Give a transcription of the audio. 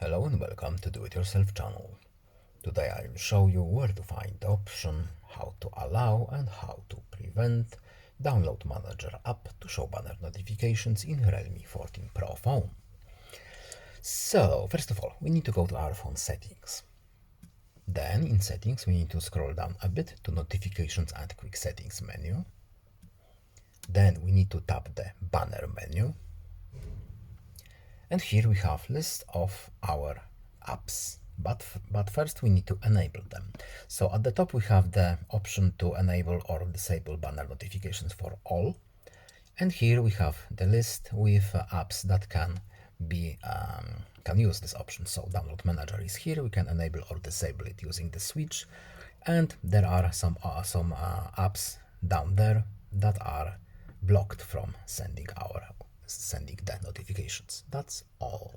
Hello and welcome to Do It Yourself channel. Today I will show you where to find the option, how to allow and how to prevent Download Manager app to show banner notifications in Realme 14 Pro phone. So first of all, we need to go to our phone settings. Then in settings we need to scroll down a bit to notifications and quick settings menu. Then we need to tap the banner menu. And here we have list of our apps, but first we need to enable them. So at the top we have the option to enable or disable banner notifications for all. And here we have the list with apps that can use this option. So Download Manager is here. We can enable or disable it using the switch. And there are some apps down there that are blocked from sending the notifications. That's all.